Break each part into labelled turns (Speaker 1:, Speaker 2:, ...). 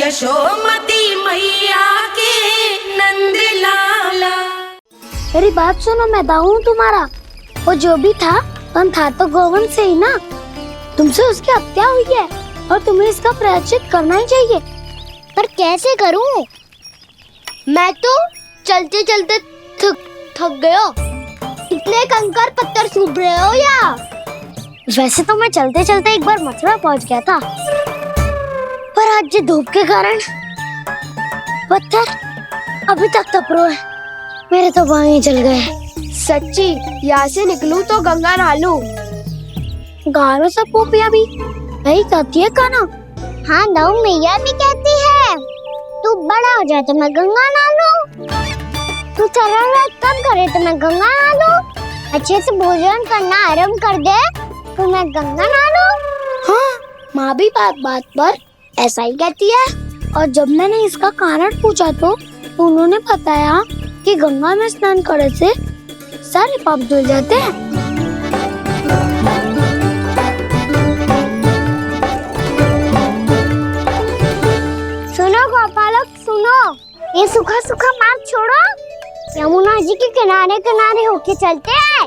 Speaker 1: यशोमती मैया के नंद लाला।
Speaker 2: मेरी बात सुनो, मैं दाऊ हूँ तुम्हारा। वो जो भी था तो गोवंश से ही ना। तुमसे उसकी हत्या हुई है और तुम्हें इसका प्रायश्चित करना ही चाहिए। पर कैसे करूं? मैं तो चलते चलते थक गया। इतने कंकर पत्थर सूख रहे हो या? वैसे तो मैं चलते चलते एक बार मथुरा पहुंच गया था, पर आज ये धूप के कारण पत्थर अभी तक तप रहे हैं। मेरे तो बाएं जल गए।
Speaker 3: सच्ची, यहाँ से निकलूं तो गंगा नहा लूं।
Speaker 2: गारो सब पोपिया भी यही कहती है काना। हाँ दाऊ मैया भी कहती है, तू बड़ा हो जाए तो मैं गंगा नहा लूं, तू शरारत कम करे तो मैं गंगा नहा लूं, अच्छे से भोजन करना आरंभ कर दे तो मैं गंगा नहा लूं। हाँ, माँ भी बात बात पर ऐसा ही कहती है। और जब मैंने इसका कारण पूछा तो उन्होंने बताया कि गंगा में स्नान करने से सारे पाप धुल जाते हैं। सुनो गोपालक सुनो, ये सूखा सूखा मार्ग छोड़ो, यमुना जी के किनारे किनारे होके चलते हैं,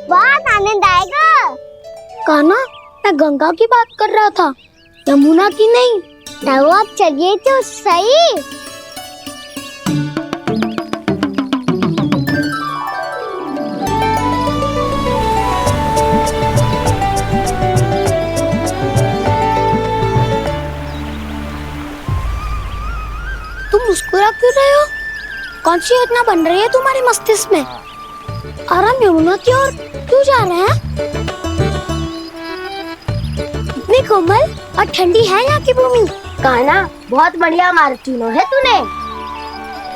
Speaker 2: बहुत आनंद आएगा। कान्हा, मैं गंगा की बात कर रहा था, यमुना की नहीं। तो आप चलिए तो सही। तुम मुस्कुरा क्यों रहे हो? कौन सी योजना बन रही है तुम्हारे मस्तिष्क में? और हम यमुना की ओर क्यों जा रहे हैं? इतनी कोमल और ठंडी है यहाँ की भूमि।
Speaker 3: कान्हा, बहुत बढ़िया मार्ग चुना है तूने।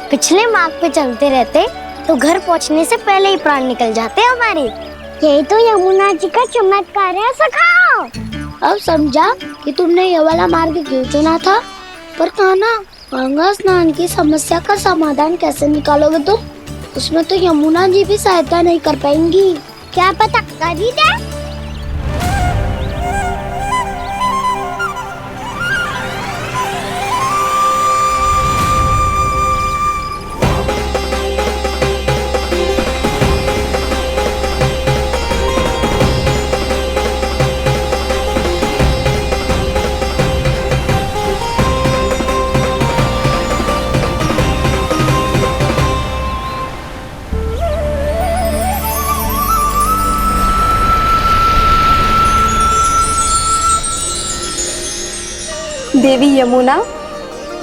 Speaker 2: पिछले मार्ग पे चलते रहते तो घर पहुँचने से पहले ही प्राण निकल जाते हमारे। यही तो यमुना जी का चमत्कार है सखा। अब समझा कि तुमने ये वाला मार्ग क्यों चुना था। पर कान्हा, गंगा स्नान की समस्या का समाधान कैसे निकालोगे तुम? उसमें तो यमुना जी भी सहायता नहीं कर पाएंगी। क्या पता कर ही दे।
Speaker 4: देवी यमुना,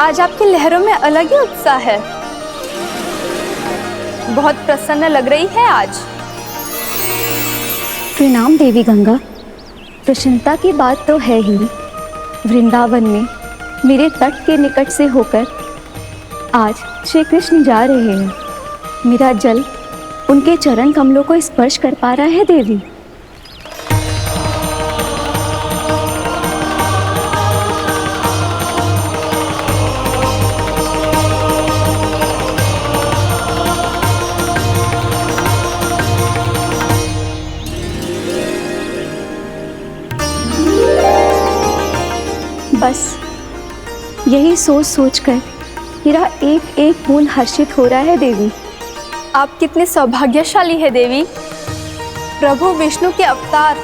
Speaker 4: आज आपकी लहरों में अलग ही उत्साह है। बहुत प्रसन्न लग रही है आज।
Speaker 5: प्रणाम देवी गंगा। प्रसन्नता की बात तो है ही। वृंदावन में मेरे तट के निकट से होकर आज श्री कृष्ण जा रहे हैं। मेरा जल उनके चरण कमलों को स्पर्श कर पा रहा है देवी। बस यही सोच सोचकर मेरा एक एक बूंद हर्षित हो रहा है देवी।
Speaker 4: आप कितने सौभाग्यशाली है देवी। प्रभु विष्णु के अवतार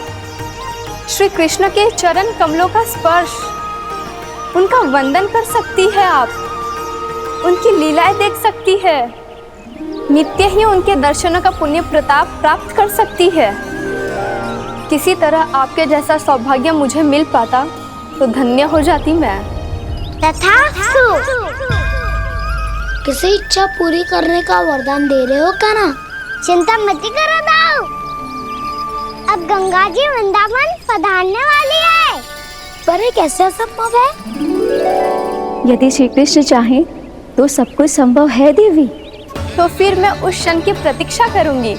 Speaker 4: श्री कृष्ण के चरण कमलों का स्पर्श, उनका वंदन कर सकती है आप, उनकी लीलाएं देख सकती है, नित्य ही उनके दर्शनों का पुण्य प्रताप प्राप्त कर सकती है। किसी तरह आपके जैसा सौभाग्य मुझे मिल पाता तो धन्य हो जाती मैं।
Speaker 2: तथास्तु। किसी इच्छा पूरी करने का वरदान दे रहे हो कान्हा? चिंता मत करो दाऊ, अब गंगा जी वृंदावन पधारने वाली है। पर ये कैसे संभव है?
Speaker 5: यदि श्री कृष्ण चाहे तो सब कुछ संभव है देवी।
Speaker 4: तो फिर मैं उस क्षण की प्रतीक्षा करूंगी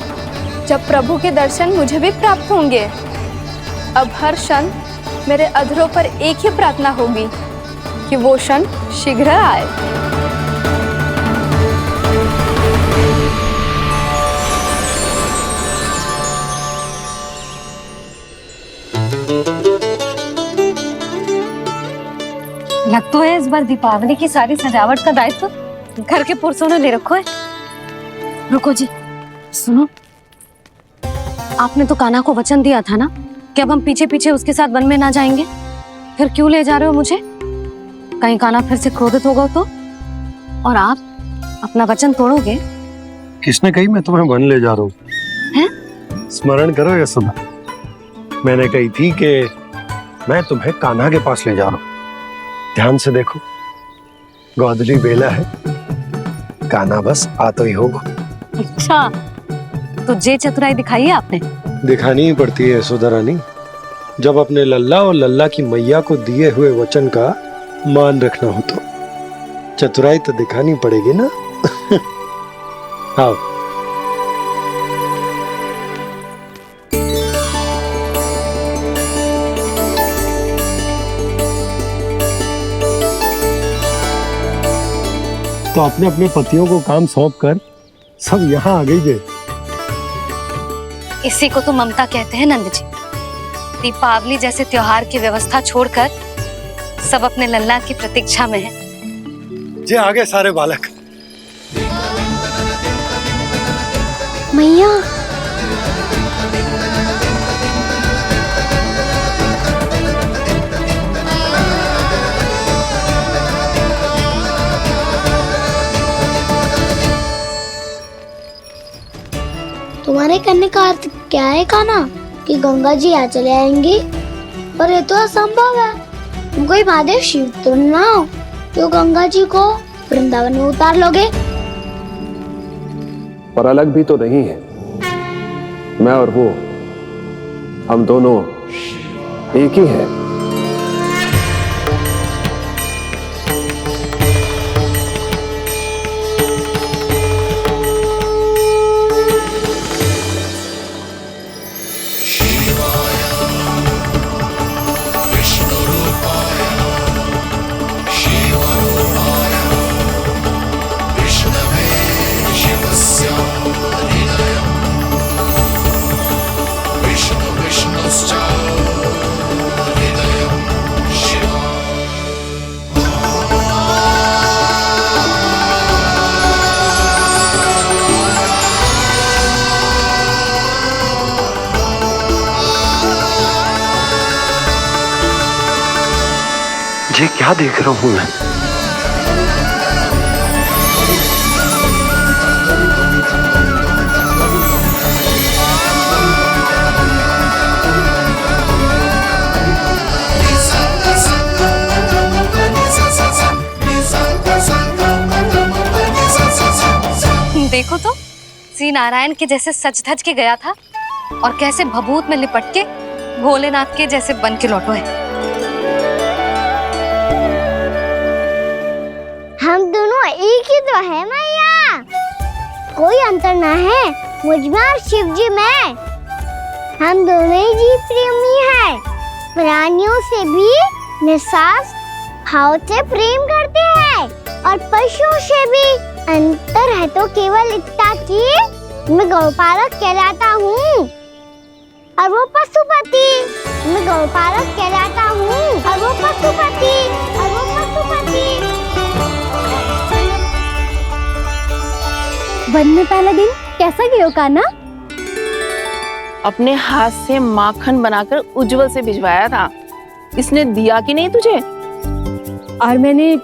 Speaker 4: जब प्रभु के दर्शन मुझे भी प्राप्त होंगे। अब हर क्षण मेरे अधरों पर एक ही प्रार्थना होगी कि वो क्षण शीघ्र आए।
Speaker 5: लग तो है इस बार दीपावली की सारी सजावट का दायित्व घर के पुरुषों ने ले रखो है। रुको जी, सुनो, आपने तो कान्हा को वचन दिया था ना कि अब हम पीछे पीछे उसके साथ वन में ना जाएंगे, फिर क्यों ले जा रहे हो मुझे? कहीं कान्हा फिर से क्रोधित होगा तो? और आप अपना वचन तोड़ोगे?
Speaker 6: किसने कही मैं तुम्हें वन ले जा रहा हूँ? स्मरण करो यशोदा, मैंने कही थी कि मैं तुम्हें कान्हा के पास ले जा रहा हूँ। ध्यान से देखो, गोदली बेला है, कान्हा बस आ तो ही होगा।
Speaker 5: अच्छा, तो जे चतुराई दिखाई है आपने?
Speaker 6: दिखानी ही पड़ती है यशोदा रानी, जब अपने लल्ला और लल्ला की मैया को दिए हुए वचन का मान रखना हो तो चतुराई तो दिखानी पड़ेगी ना। आओ। तो अपने अपने पतियों को काम सौंप कर सब यहाँ आ गई जे।
Speaker 5: इसी को तो ममता कहते हैं नंद जी। दीपावली जैसे त्योहार की व्यवस्था छोड़कर सब अपने लल्ला की प्रतीक्षा में हैं।
Speaker 6: जे आ गए सारे बालक।
Speaker 2: मैया, तुम्हारे कहने का अर्थ क्या है कान्हा? कि गंगा जी यहाँ चले आएंगी? पर ये तो असंभव है। तुम कोई महादेव शिव तो ना हो तो गंगा जी को वृंदावन में उतार लोगे?
Speaker 7: पर अलग भी तो नहीं है। मैं और वो, हम दोनों एक ही हैं।
Speaker 6: ये क्या देख रहा हूं मैं?
Speaker 5: देखो तो, श्री नारायण के जैसे सज धज के गया था और कैसे भभूत में लिपट के भोलेनाथ के जैसे बन के लौटो है।
Speaker 2: हम दोनों एक ही तो है मैया, कोई अंतर ना है मुझ में और शिव जी में। हम दोनों ही जीव प्रेमी हैं, प्राणियों से भी निस्वार्थ भाव से प्रेम करते हैं और पशुओं से भी। अंतर है तो केवल इतना कि मैं गौपालक कहलाता हूँ और वो पशुपति। मैं गौपालक कहलाता हूँ और वो पशुपति। वन में पहला दिन कैसा गया कान्हा?
Speaker 8: अपने हाथ से माखन बनाकर उज्जवल से भिजवाया था। इसने दिया कि नहीं तुझे?
Speaker 9: और मैंने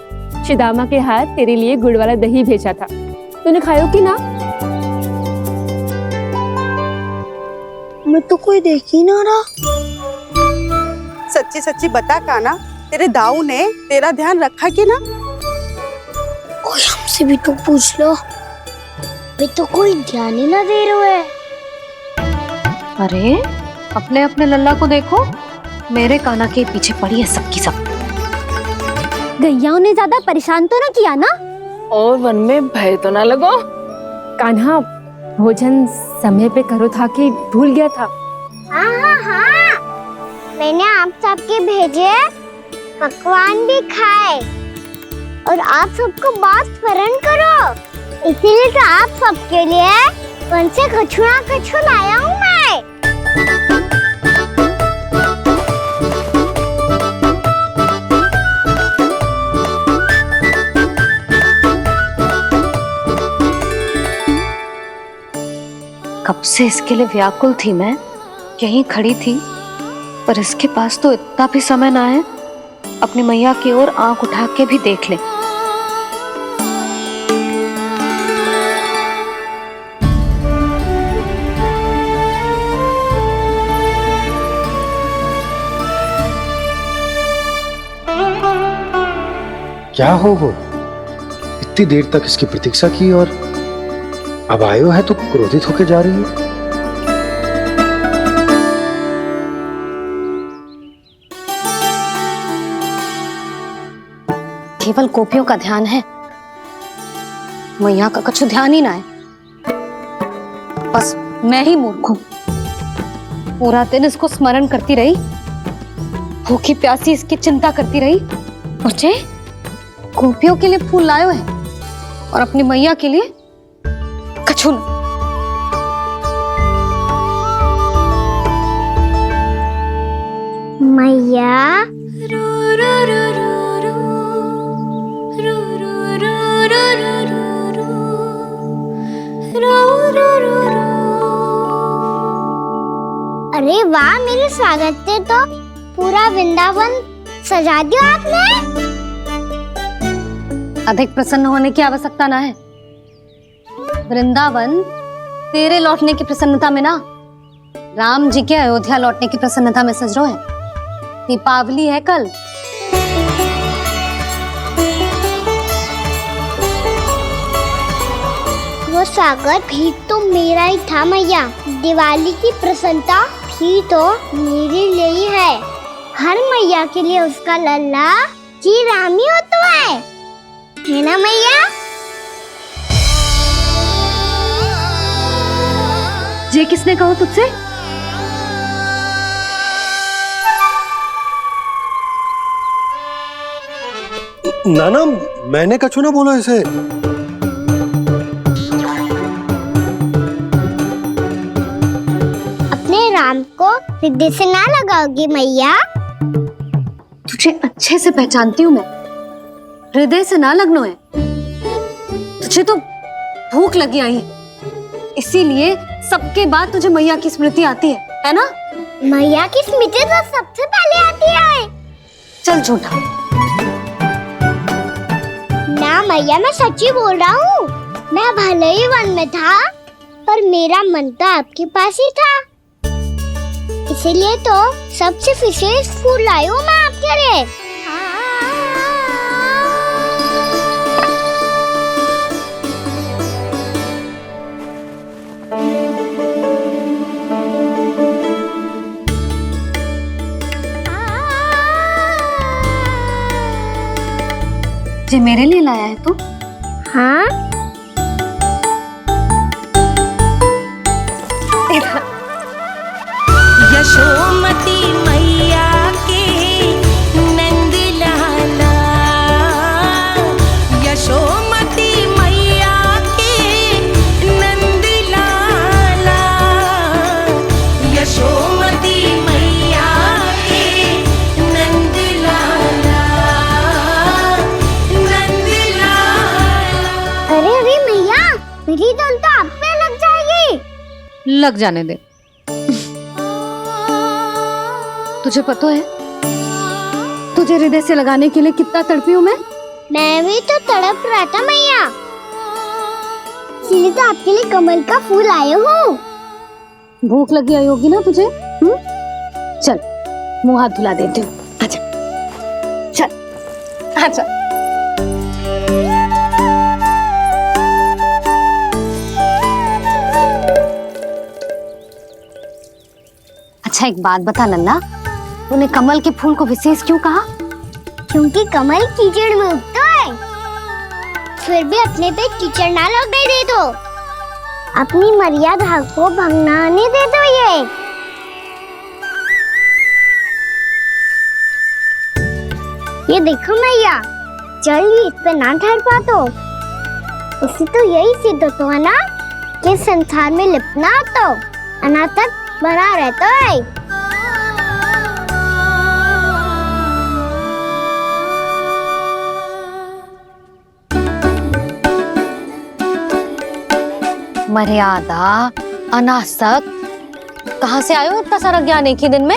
Speaker 9: शिदामा के हाथ तेरे लिए गुड़ वाला दही भेजा था, तूने खायो कि ना?
Speaker 2: मैं तो कोई देख ही ना रहा।
Speaker 10: सच्ची सच्ची बता कान्हा, तेरे दाऊ ने तेरा ध्यान रखा कि ना?
Speaker 2: कोई हमसे भी तो पूछ लो, वे तो कोई ध्यान ही ना दे रहे हैं।
Speaker 5: अरे अपने अपने लल्ला को देखो, मेरे कान्हा के पीछे पड़ी है सबकी सब।
Speaker 2: गैयाओं ने ज्यादा परेशान तो ना किया ना?
Speaker 8: और वन में भय तो ना लगो?
Speaker 9: कान्हा भोजन समय पे करो था कि भूल गया था?
Speaker 2: हाँ, मैंने आप सबके भेजे पकवान भी खाए और आप सबको बात स्मरण करो, इसीलिए तो आप सबके लिए वन से कछु ना कछु लाया हूँ मैं।
Speaker 5: कब से इसके लिए व्याकुल थी मैं, यहीं खड़ी थी, पर इसके पास तो इतना भी समय ना है अपनी मैया की ओर आंख उठा के भी देख ले।
Speaker 6: क्या हो वो? इतनी देर तक इसकी प्रतीक्षा की और अब आयो है तो क्रोधित होकर जा रही है।
Speaker 5: केवल गोपियों का ध्यान है, मैया का कुछ ध्यान ही ना है। बस मैं ही मूर्ख हूं, पूरा दिन इसको स्मरण करती रही, भूखी प्यासी इसकी चिंता करती रही, और जे गोपियों के लिए फूल लायो है और अपनी मैया के लिए कछु न।
Speaker 2: मैया अरे वाह, मेरे स्वागत से तो पूरा वृंदावन सजा दिया आपने।
Speaker 5: अधिक प्रसन्न होने की आवश्यकता ना है। वृंदावन तेरे लौटने की प्रसन्नता में ना, राम जी के अयोध्या लौटने की प्रसन्नता में सज रहे हैं। दीपावली है कल।
Speaker 2: वो स्वागत भी तो मेरा ही था मैया। दिवाली की प्रसन्नता भी तो मेरे लिए ही है। हर मैया के लिए उसका लल्ला जी राम ही होता है ना मैया?
Speaker 5: ये किसने कहा तुझसे?
Speaker 6: नाना, मैंने कछु ना बोला इसे।
Speaker 2: अपने राम को हृदय से ना लगाओगी मैया?
Speaker 5: तुझे अच्छे से पहचानती हूँ मैं, हृदय से ना लगनो है। तुझे तो भूख लगी आई है, इसीलिए सबके बाद तुझे मैया की स्मृति आती है ना?
Speaker 2: मैया की स्मृति तो सबसे पहले आती है।
Speaker 5: चल झूठा।
Speaker 2: ना मैया, मैं सच्ची बोल रहा हूँ। मैं भले ही वन में था, पर मेरा मन तो आपके पास ही था। इसीलिए तो सबसे विशेष फूल लाई हूँ मैं आपके लिए।
Speaker 5: ये मेरे लिए लाया है तू?
Speaker 2: हाँ,
Speaker 1: यशोमती मैया के नंद लाला, यशोमती मैया के नंद लाला, यशोमती मैया के नंद लाला, नंद लाला।
Speaker 2: अरे अरे मैया, मेरी धुन तो आप पे लग जाएगी।
Speaker 5: लग जाने दे। तुझे पता है तुझे हृदय से लगाने के लिए कितना तड़पी हूँ
Speaker 2: मैं भी तो तड़प रहा था मैया, इसलिए तो आपके लिए कमल का फूल आया हूँ।
Speaker 5: भूख लगी आई होगी ना तुझे? चल मुंह हाथ धुला देती हूँ। आजा, चल आजा। अच्छा एक बात बता नन्ना, तूने कमल के फूल को विशेष क्यों कहा?
Speaker 2: क्योंकि कमल कीचड़ में उगता है, फिर भी अपने पे कीचड़ ना लगने दे दो। अपनी मर्यादा को भंग ना आने दे दो। ये देखो मैया, जल भी इस पे ना ठहर पा तो उससे तो यही सिद्ध होता है ना कि संसार में लिपना तो अनाथ तक बना रहता है।
Speaker 5: मर्यादा
Speaker 11: अनासक, कहाँ से आयो इतना सारा ज्ञान एक ही दिन में?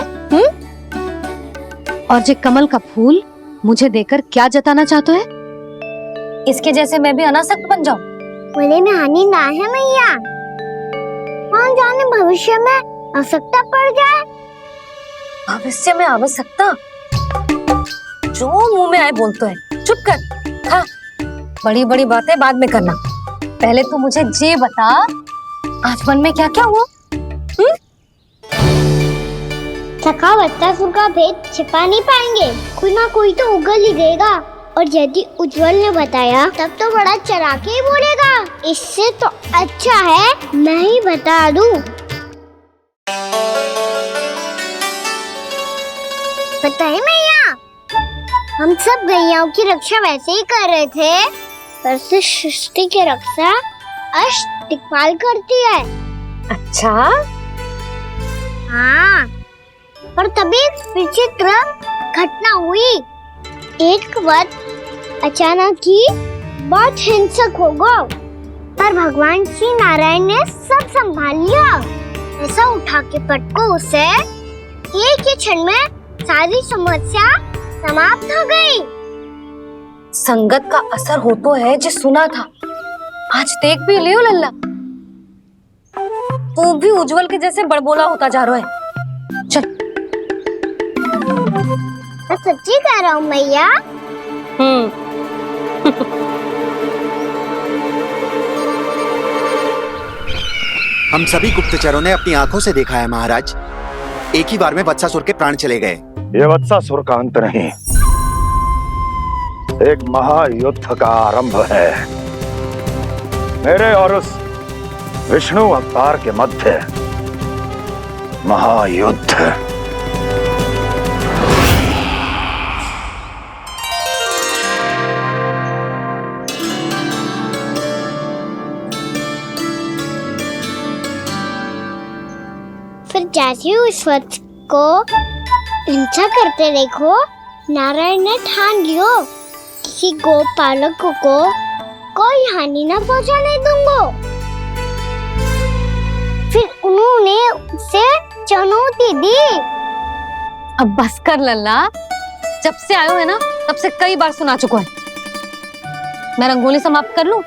Speaker 11: और जे कमल का फूल मुझे देकर क्या जताना चाहते है? इसके जैसे मैं भी अनासक्त बन जाऊं?
Speaker 2: बोले में हानि ना है मैया, कौन जाने भविष्य में आवश्यकता पड़ जाए।
Speaker 11: भविष्य में आवश्यकता? जो मुंह में आए बोलते है, चुप कर। हाँ, बड़ी बड़ी बातें बाद में करना, पहले तू मुझे ये बता आज मन में क्या क्या हुआ?
Speaker 2: सखा बत्तासुर का भेद छिपा नहीं पाएंगे, कोई ना कोई तो उगल ही गएगा। और यदि उज्जवल ने बताया तब तो बड़ा चढ़ा के ही बोलेगा, इससे तो अच्छा है मैं ही बता दूं। पता है मैया, हम सब गैयाओं की रक्षा वैसे ही कर रहे थे, पर से सृष्टि की रक्षा अष्ट दिक्पाल करती है।
Speaker 11: अच्छा?
Speaker 2: हाँ, पर तभी विचित्र घटना हुई। एक वक्त अचानक ही बहुत हिंसक हो गया, पर भगवान श्री नारायण ने सब संभाल लिया। ऐसा उठा के पटको उसे, एक ही क्षण में सारी समस्या समाप्त हो गई।
Speaker 11: संगत का असर हो तो है, जो सुना था आज देख भी लियो लल्ला, तू भी उज्जवल के जैसे बड़बोला होता जा रहा है। चल।
Speaker 2: मैं सच्ची कह रहा हूँ मैया।
Speaker 12: हम सभी गुप्तचरों ने अपनी आंखों से देखा है महाराज, एक ही बार में वत्सासुर के प्राण चले गए।
Speaker 13: ये वत्सासुर का अंत नहीं, एक महायुद्ध का आरंभ है। मेरे और उस विष्णु अवतार के मध्य महायुद्ध।
Speaker 2: फिर जैसे ही उस वक्त को हिंसा करते देखो, नारायण ने ठान लियो किसी गोपालक को कोई हानि न पहुंचाने दूंगा। फिर उन्होंने उसे चुनौती दी।
Speaker 11: अब बस कर लल्ला, जब से आयो है ना तब से कई बार सुना चुका है। मैं रंगोली समाप्त कर लूं,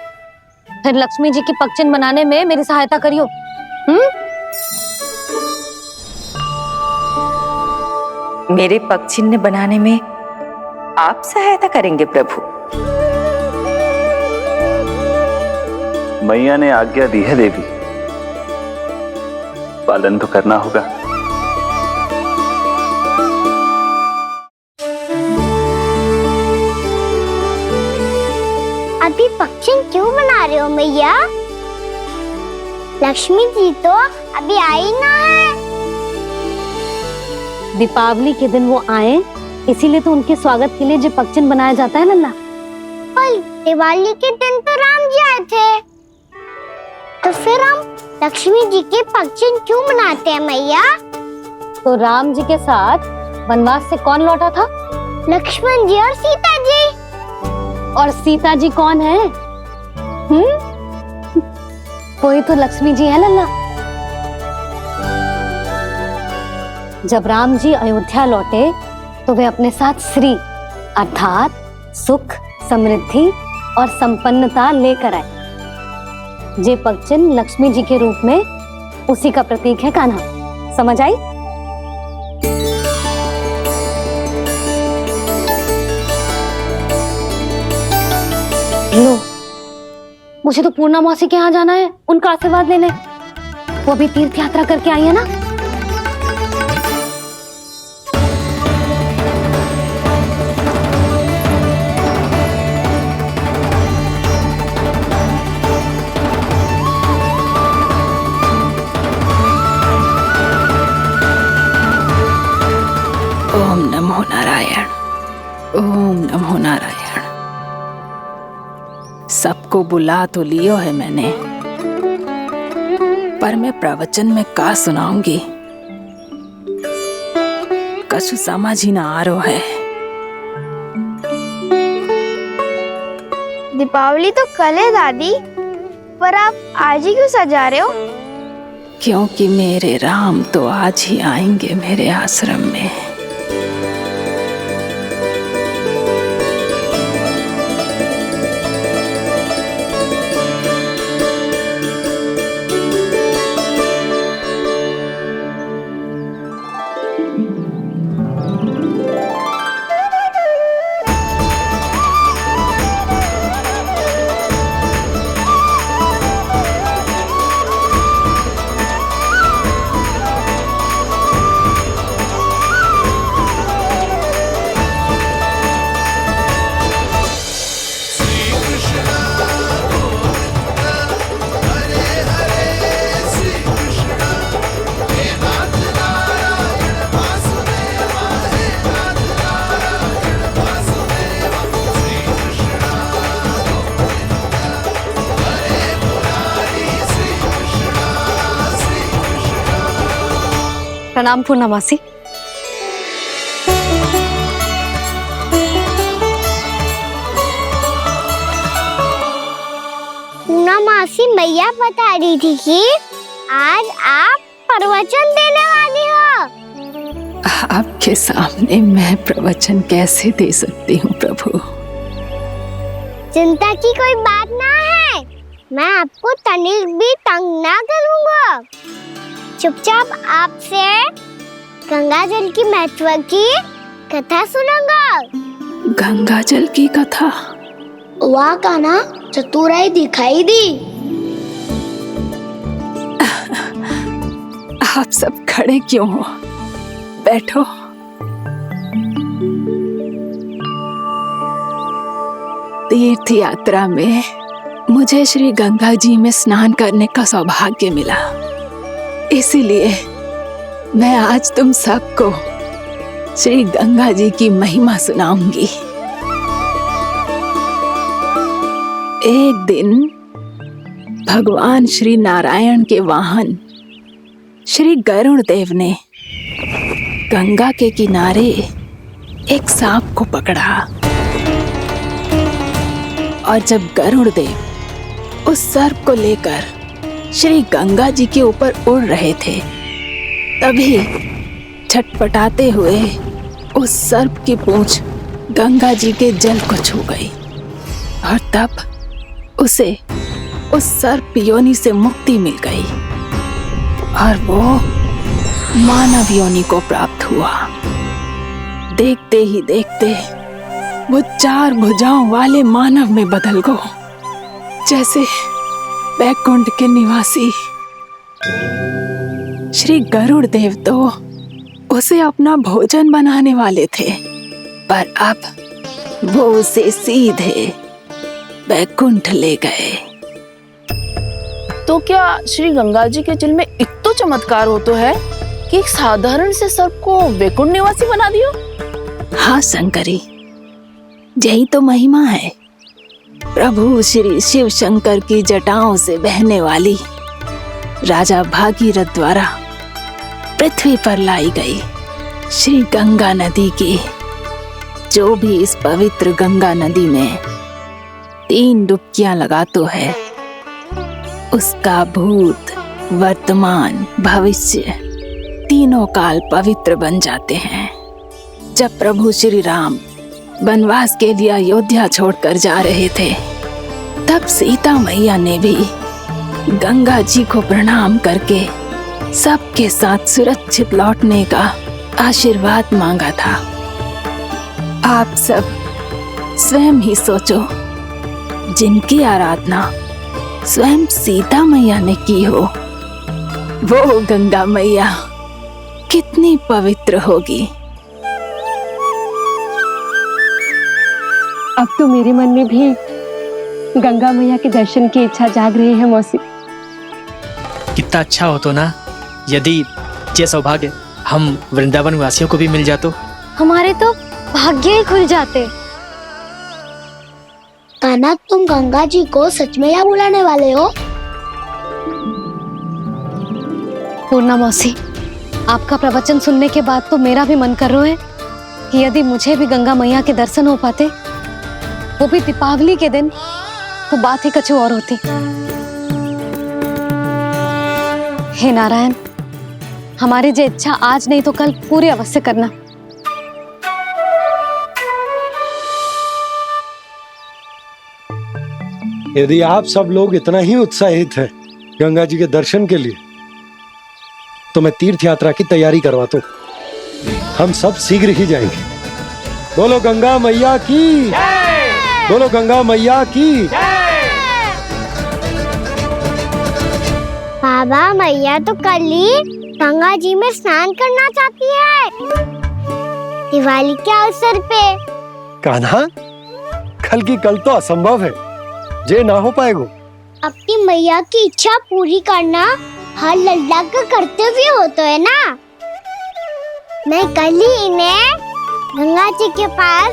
Speaker 11: फिर लक्ष्मी जी की पगचिन बनाने में मेरी सहायता करियो।
Speaker 14: मेरे पगचिन्ह बनाने में आप सहायता करेंगे प्रभु?
Speaker 13: मैया ने आज्ञा दी है देवी, पालन तो करना होगा।
Speaker 2: अभी पगचिन क्यों बना रहे हो मैया? लक्ष्मी जी तो अभी आई ना है।
Speaker 11: दीपावली के दिन वो आए, इसीलिए तो उनके स्वागत के लिए जो पगचिन बनाया जाता है लल्ला।
Speaker 2: पर दिवाली के दिन तो राम जी आए थे, तो फिर हम लक्ष्मी जी के पगचिन क्यों मनाते हैं मैया?
Speaker 11: तो राम जी के साथ वनवास से कौन लौटा था?
Speaker 2: लक्ष्मण जी और सीता जी।
Speaker 11: और सीता जी कौन है? कोई तो लक्ष्मी जी है लल्ला। जब राम जी अयोध्या लौटे तो वे अपने साथ श्री अर्थात सुख, समृद्धि और संपन्नता लेकर आए। जे पगचिन लक्ष्मी जी के रूप में उसी का प्रतीक है कान्हा। समझ आई? लो, मुझे तो पूर्णा मौसी के यहाँ जाना है, उनका आशीर्वाद लेने। वो अभी तीर्थ यात्रा करके आई है ना।
Speaker 14: ओम नमो नारायण, ओम नमो नारायण। सबको बुला तो लियो है मैंने, पर मैं प्रवचन में का सुनाऊंगी, कछु समझ ही ना आ रहा है।
Speaker 3: दीपावली तो कल है दादी, पर आप आज ही क्यों सजा रहे हो?
Speaker 14: क्योंकि मेरे राम तो आज ही आएंगे मेरे आश्रम में।
Speaker 11: प्रणाम पूर्णमासी।
Speaker 2: पूर्णमासी मैया बता रही थी कि आज आप प्रवचन देने वाली हो।
Speaker 14: आपके सामने मैं प्रवचन कैसे दे सकती हूँ प्रभु?
Speaker 2: चिंता की कोई बात ना है, मैं आपको तनिक भी तंग ना करूँगा। चुपचाप आपसे गंगा जल की महत्व की कथा सुनूंगा।
Speaker 14: गंगा जल की कथा?
Speaker 2: वाह कान्हा, चतुराई दिखाई दी।
Speaker 14: आप सब खड़े क्यों हो? बैठो। तीर्थ यात्रा में मुझे श्री गंगा जी में स्नान करने का सौभाग्य मिला, इसीलिए मैं आज तुम सबको श्री गंगा जी की महिमा सुनाऊंगी। एक दिन भगवान श्री नारायण के वाहन श्री गरुड़ देव ने गंगा के किनारे एक सांप को पकड़ा, और जब गरुड़ देव उस सर्प को लेकर श्री गंगा जी के ऊपर उड़ रहे थे, तभी छटपटाते हुए उस सर्प की पूंछ गंगा जी के जल को छू गई, और तब उसे उस सर्प योनि से मुक्ति मिल गई और वो मानव योनि को प्राप्त हुआ। देखते ही देखते वो 4 भुजाओं वाले मानव में बदल गया, जैसे बैकुंठ के निवासी। श्री गरुड़ देव तो उसे अपना भोजन बनाने वाले थे, पर अब वो उसे सीधे बैकुंठ ले गए।
Speaker 8: तो क्या श्री गंगा जी के जल में इतना चमत्कार हो तो है कि एक साधारण से सर्प को वैकुंठ निवासी बना दियो?
Speaker 14: हाँ शंकरी, यही तो महिमा है। प्रभु श्री शिव शंकर की जटाओं से बहने वाली राजा भागीरथ द्वारा पृथ्वी पर लाई गई श्री गंगा नदी की, जो भी इस पवित्र गंगा नदी में 3 डुबकियां लगातो है, उसका भूत, वर्तमान, भविष्य तीनों काल पवित्र बन जाते हैं। जब प्रभु श्री राम वनवास के लिए अयोध्या छोड़कर जा रहे थे, तब सीता मैया ने भी गंगा जी को प्रणाम करके सबके साथ सुरक्षित लौटने का आशीर्वाद मांगा था। आप सब स्वयं ही सोचो, जिनकी आराधना स्वयं सीता मैया ने की हो, वो गंगा मैया कितनी पवित्र होगी।
Speaker 9: अब तो मेरे मन में भी गंगा मैया के दर्शन की इच्छा जाग रही है मौसी।
Speaker 15: कितना अच्छा हो तो ना यदि ये सौभाग्य हम वृंदावन वासियों को भी मिल जातो।
Speaker 2: हमारे तो भाग्य ही खुल जाते। कान्हा, तुम गंगा जी को सच में यहाँ बुलाने वाले हो?
Speaker 11: पूर्णा मौसी, आपका प्रवचन सुनने के बाद तो मेरा भी मन कर रहा है कि यदि मुझे भी गंगा मैया के दर्शन हो पाते, वो भी दीपावली के दिन, तो बात ही कुछ और होती। हे नारायण, हमारी जो इच्छा आज नहीं तो कल पूरी अवश्य करना।
Speaker 6: यदि आप सब लोग इतना ही उत्साहित हैं गंगा जी के दर्शन के लिए, तो मैं तीर्थ यात्रा की तैयारी करवाता हूँ। हम सब शीघ्र ही जाएंगे। बोलो गंगा मैया की, बोलो गंगा मैया की।
Speaker 2: बाबा, मैया तो कल ही गंगा जी में स्नान करना चाहती है, दिवाली के अवसर पे।
Speaker 6: कान्हा, कल की कल तो असंभव है, जे ना हो पाएगा।
Speaker 2: अपनी मैया की इच्छा पूरी करना हर लल्ला का कर्तव्य होता है ना। मैं कल ही इन्हें गंगा जी के पास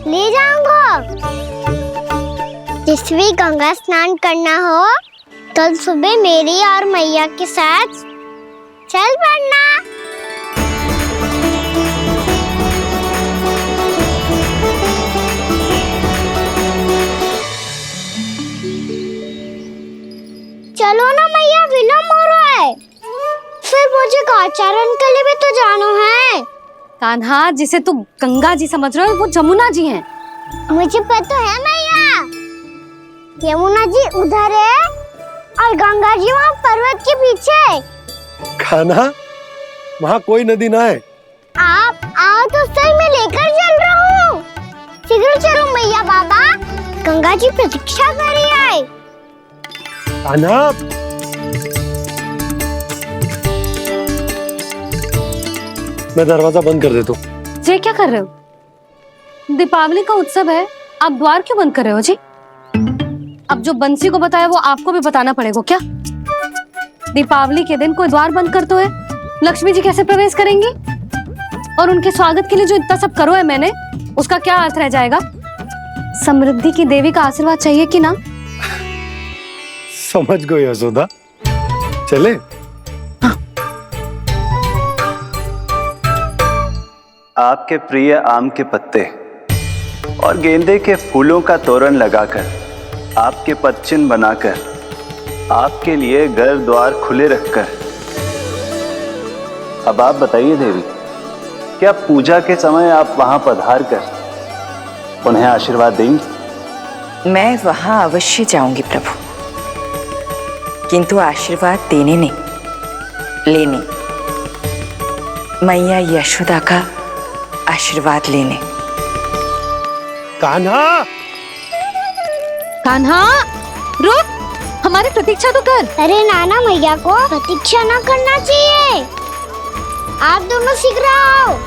Speaker 2: ले जाऊंगा। जिस भी गंगा स्नान करना हो, कल सुबह मेरी और मैया के साथ चल पड़ना। चलो ना मैया, विलम्ब हो रहा है। फिर मुझे आचरण के लिए भी तो जाना है।
Speaker 11: कान्हा, जिसे तू गंगा जी समझ रहे हो वो जमुना जी हैं।
Speaker 2: मुझे पता है मैया, यमुना जी उधर है और गंगा जी वहाँ पर्वत के पीछे।
Speaker 6: कान्हा, वहाँ कोई नदी ना है।
Speaker 2: आप आओ तो सही, मैं लेकर चल रहा हूँ। शीघ्र चलो मैया बाबा, गंगा जी प्रतीक्षा कर रही है।
Speaker 6: कान्हा, मैं दरवाजा बंद कर देता हूँ।
Speaker 11: जी क्या कर रहे हो? दीपावली का उत्सव है, आप द्वार क्यों बंद कर रहे हो जी? अब जो बंसी को बताया वो आपको भी बताना पड़ेगा क्या? दीपावली के दिन कोई द्वार बंद करते हुए लक्ष्मी जी कैसे प्रवेश करेंगी? और उनके स्वागत के लिए जो इतना सब करो है मैंने, उसका क्या अर्थ रह जाएगा? समृद्धि की देवी का आशीर्वाद चाहिए कि ना?
Speaker 6: समझ गई यशोदा, चले।
Speaker 16: आपके प्रिय आम के पत्ते और गेंदे के फूलों का तोरण लगाकर, आपके पदचिन्ह बनाकर, आपके लिए घर द्वार खुले रखकर, अब आप बताइए देवी, क्या पूजा के समय आप वहां पधार कर उन्हें आशीर्वाद देंगी?
Speaker 17: मैं वहां अवश्य जाऊंगी प्रभु, किंतु आशीर्वाद देने नहीं, लेने, मैया यशोदा का आशीर्वाद लेने।
Speaker 6: कान्हा,
Speaker 11: कान्हा रुक, हमारी प्रतीक्षा तो कर।
Speaker 2: अरे नाना, मैया को प्रतीक्षा ना करना चाहिए। आप दोनों शीघ्र आओ।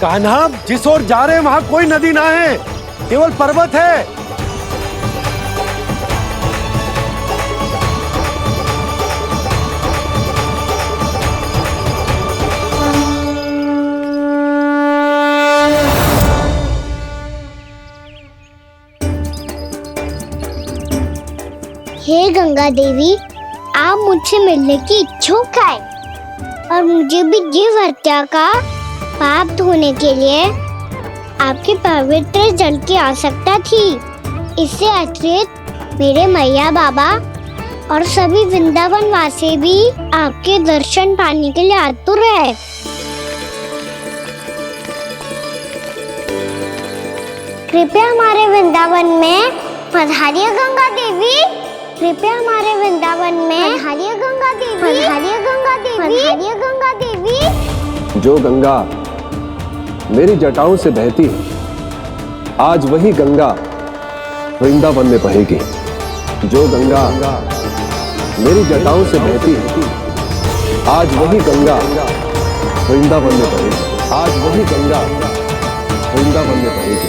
Speaker 6: कान्हा, जिस ओर जा रहे हैं वहां कोई नदी ना है, केवल पर्वत है।
Speaker 2: हे गंगा देवी, आप मुझसे मिलने की इच्छुक है और मुझे भी जीव हत्या का पाप धोने के लिए आपके पवित्र जल की आवश्यकता थी। इससे अतिरिक्त मेरे मैया बाबा और सभी वृंदावन वासी भी आपके दर्शन पाने के लिए आतुर है। कृपया हमारे वृंदावन में पधारिए गंगा देवी, कृपया हमारे वृंदावन में पधारिए गंगा देवी, पधारिए गंगा देवी, पधारिए गंगा देवी।
Speaker 7: जो गंगा मेरी जटाओं से बहती है, आज वही गंगा वृंदावन में बहेगी। जो गंगा मेरी जटाओं से बहती है, आज वही गंगा वृंदावन में बहेगी। आज वही गंगा वृंदावन में बहेगी।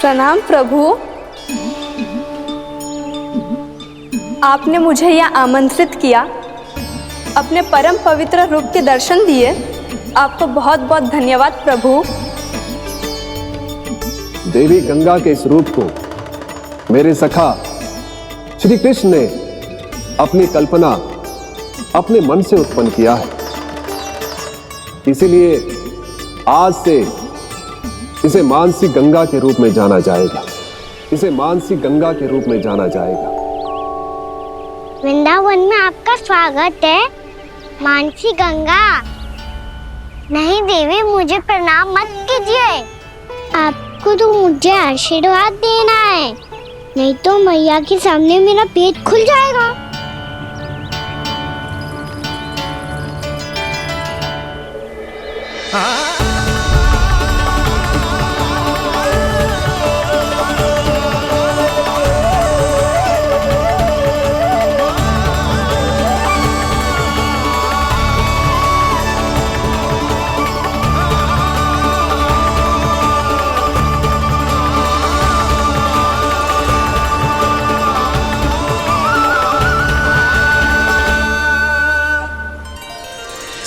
Speaker 4: प्रणाम प्रभु। आपने मुझे यह आमंत्रित किया, अपने परम पवित्र रूप के दर्शन दिए। आपको बहुत बहुत धन्यवाद प्रभु।
Speaker 7: देवी गंगा के इस रूप को मेरे सखा श्री कृष्ण ने अपनी कल्पना अपने मन से उत्पन्न किया है, इसीलिए आज से इसे मानसी गंगा के रूप में जाना जाएगा। इसे मानसी गंगा के रूप में जाना जाएगा।
Speaker 2: वृंदावन में आपका स्वागत है मानसी गंगा। नहीं देवी, मुझे प्रणाम मत कीजिए। आपको तो मुझे आशीर्वाद देना है, नहीं तो मैया के सामने मेरा पेट खुल जाएगा।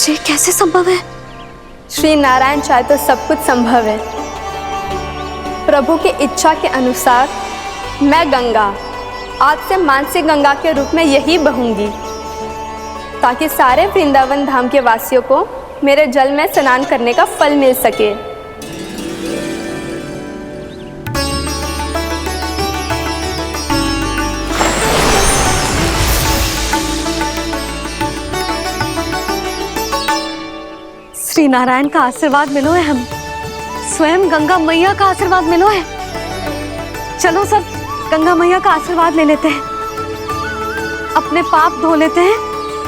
Speaker 4: ये कैसे संभव है? श्री नारायण चाहे तो सब कुछ संभव है। प्रभु की इच्छा के अनुसार मैं गंगा आज से मानसी गंगा के रूप में यही बहूंगी, ताकि सारे वृंदावन धाम के वासियों को मेरे जल में स्नान करने का फल मिल सके।
Speaker 11: श्री नारायण का आशीर्वाद मिलो है, हम स्वयं गंगा मैया का आशीर्वाद मिलो है। चलो सब गंगा मैया का आशीर्वाद ले लेते हैं, अपने पाप धो लेते हैं,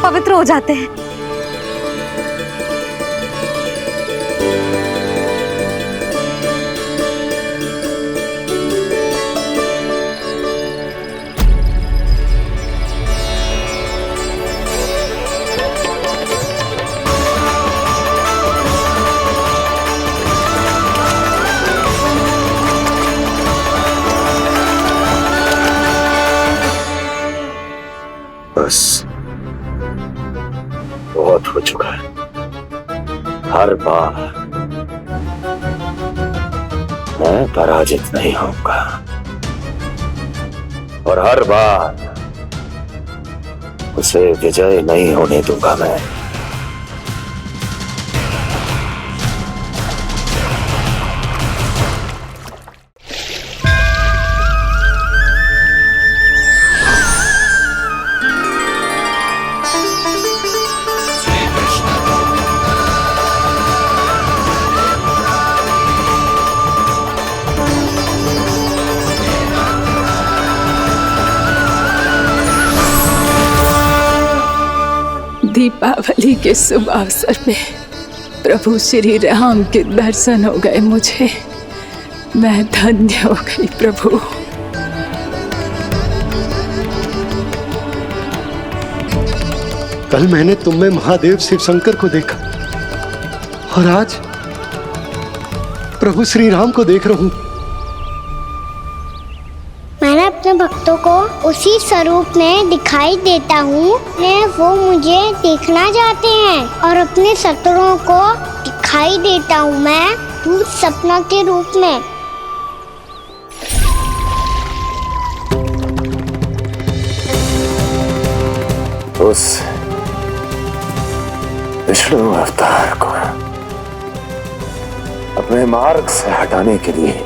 Speaker 11: पवित्र हो जाते हैं।
Speaker 13: बस बहुत हो चुका है। हर बार मैं पराजित नहीं होऊंगा और हर बार उसे विजय नहीं होने दूंगा मैं।
Speaker 14: दीपावली के शुभ अवसर में प्रभु श्री राम के दर्शन हो गए मुझे। मैं धन्य हो गई प्रभु।
Speaker 6: कल मैंने तुम में महादेव शिव शंकर को देखा और आज प्रभु श्री राम को देख रहा हूं।
Speaker 2: मैंने अपने भक्तों को उसी स्वरूप में दिखाई देता हूँ, वो मुझे देखना चाहते हैं और अपने शत्रुओं को दिखाई देता हूँ मैं भूत सपना के रूप में।
Speaker 13: उस विष्णु अवतार को अपने मार्ग से हटाने के लिए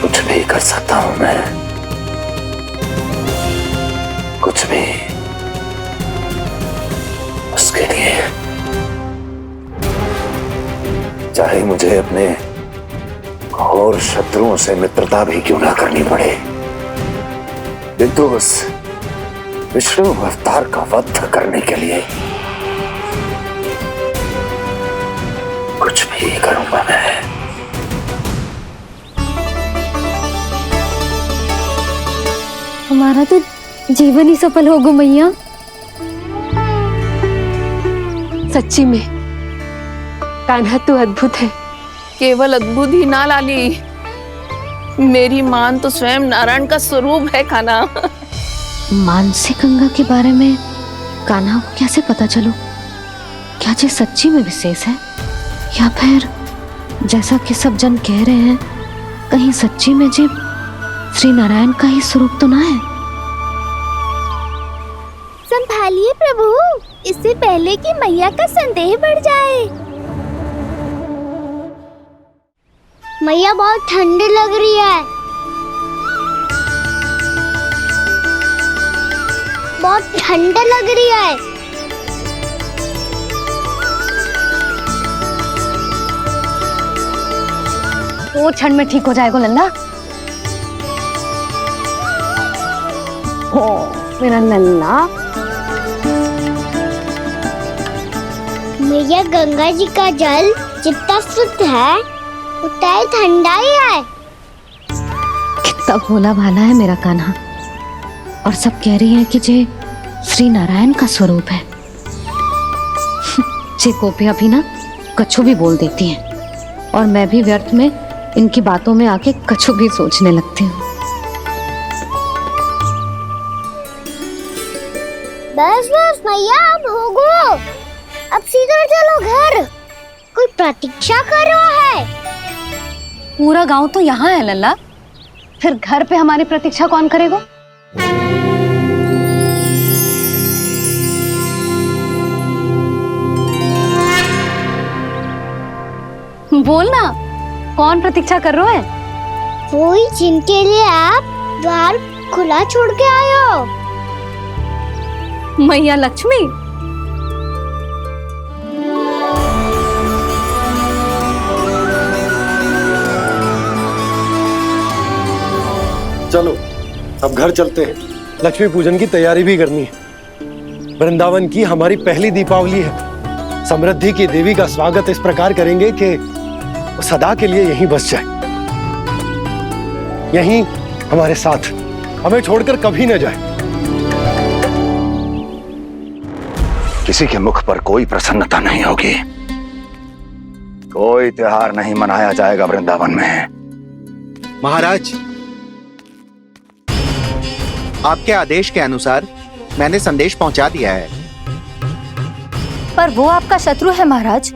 Speaker 13: कुछ भी कर सकता हूं मैं, कुछ भी। उसके लिए चाहे मुझे अपने घोर शत्रुओं से मित्रता भी क्यों ना करनी पड़े, किंतु उस विष्णु अवतार का वध करने के लिए कुछ भी करूंगा मैं।
Speaker 5: हमारा तो जीवन ही सफल होगा मैया।
Speaker 9: सच्ची में कान्हा तू अद्भुत है।
Speaker 8: केवल अद्भुत ही ना लाली, मेरी मान तो स्वयं नारायण का स्वरूप है कान्हा।
Speaker 5: मानसी गंगा के बारे में कान्हा को कैसे पता चलो? क्या ये सच्ची में विशेष है, या फिर जैसा कि सब जन कह रहे हैं, कहीं सच्ची में जी श्री नारायण का ही स्वरूप तो ना है?
Speaker 2: संभालिए प्रभु, इससे पहले कि मैया का संदेह बढ़ जाए। मैया बहुत ठंडी लग रही है, बहुत ठंडा लग रही है।
Speaker 11: वो क्षण में ठीक हो जाएगा लल्ला।
Speaker 2: ओ मेरा लल्ला। मैया गंगा जी का जल जितना शुद्ध है उतना ही ठंडा ही है।
Speaker 5: कितना भोला भाला है मेरा कान्हा, और सब कह रही हैं कि ये श्री नारायण का स्वरूप है। ये गोपियां भी ना कछु भी बोल देती हैं, और मैं भी व्यर्थ में इनकी बातों में आके कछु भी सोचने लगती हूँ।
Speaker 2: बस बस मैया, अब हो गो, अब सीधा चलो घर, कोई प्रतीक्षा कर रहा है।
Speaker 11: पूरा गांव तो यहाँ है लल्ला, फिर घर पे हमारी प्रतीक्षा कौन करेगा? बोल ना, कौन प्रतीक्षा कर रहे हैं?
Speaker 2: वही जिनके लिए आप द्वार खुला छोड़ के आए हो।
Speaker 11: मैया लक्ष्मी।
Speaker 6: चलो अब घर चलते हैं, लक्ष्मी पूजन की तैयारी भी करनी है। वृंदावन की हमारी पहली दीपावली है। समृद्धि की देवी का स्वागत इस प्रकार करेंगे कि वो सदा के लिए यहीं बस जाए, यहीं हमारे साथ, हमें छोड़कर कभी न जाए।
Speaker 13: किसी के मुख पर कोई प्रसन्नता नहीं होगी, कोई त्योहार नहीं मनाया जाएगा वृंदावन में।
Speaker 12: महाराज, आपके आदेश के अनुसार मैंने संदेश पहुंचा दिया है।
Speaker 4: पर वो आपका शत्रु है महाराज,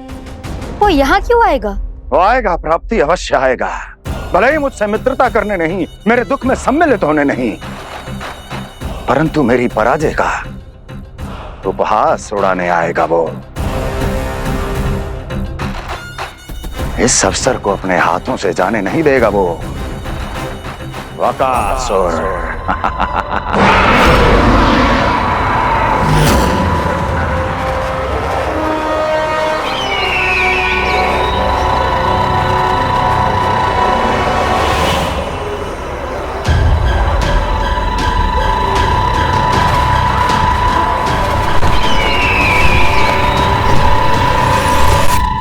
Speaker 4: वो यहाँ क्यों आएगा?
Speaker 13: वो आएगा, प्राप्ति अवश्य आएगा। भले ही मुझसे मित्रता करने नहीं, मेरे दुख में सम्मिलित होने नहीं, परंतु मेरी पराजय का उपहास उड़ाने आएगा वो। इस अवसर को अपने हाथों से जाने नहीं देगा वो। वकासुर।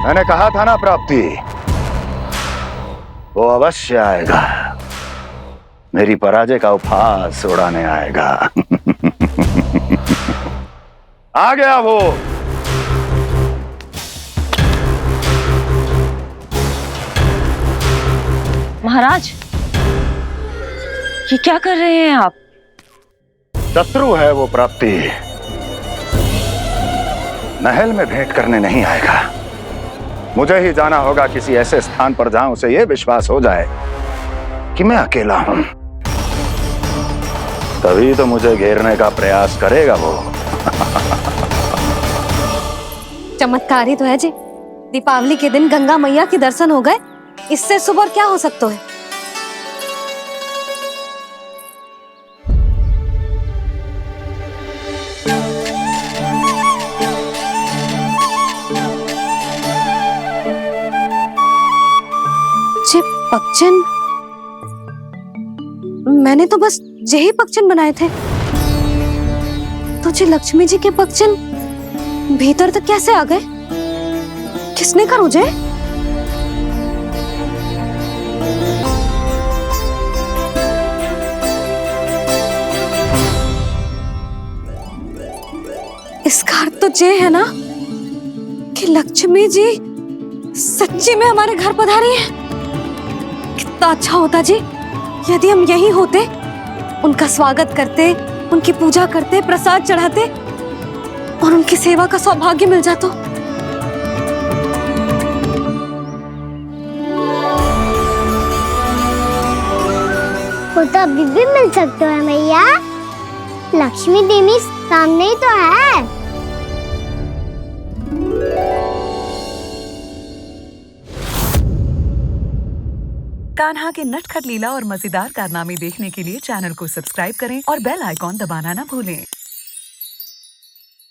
Speaker 13: मैंने कहा था ना प्राप्ति, वो अवश्य आएगा, मेरी पराजय का उपहास उड़ाने आएगा। आ गया वो।
Speaker 11: महाराज, ये क्या कर रहे हैं आप?
Speaker 13: शत्रु है वो प्राप्ति, महल में भेंट करने नहीं आएगा। मुझे ही जाना होगा किसी ऐसे स्थान पर जहां उसे यह विश्वास हो जाए कि मैं अकेला हूं, तभी तो मुझे घेरने का प्रयास करेगा वो।
Speaker 11: चमत्कारी तो है जी, दीपावली के दिन गंगा मैया के दर्शन हो गए, इससे शुभ और क्या हो सकता है? पक्षन, मैंने तो बस यही पक्षन बनाए थे, तो जी लक्ष्मी जी के पक्षन भीतर तक कैसे आ गए? किसने कहा मुझे? इसका अर्थ तो ये है ना कि लक्ष्मी जी सच्ची में हमारे घर पधारी है। कितना अच्छा होता जी यदि हम यही होते, उनका स्वागत करते, उनकी पूजा करते, प्रसाद चढ़ाते और उनकी सेवा का सौभाग्य मिल जाता।
Speaker 2: वो तो अभी भी मिल सकते हैं मैया। लक्ष्मी देवी सामने ही तो है।
Speaker 18: कान्हा के नटखट लीला और मजेदार कारनामे देखने के लिए चैनल को सब्सक्राइब करें और बेल आइकॉन दबाना ना भूलें।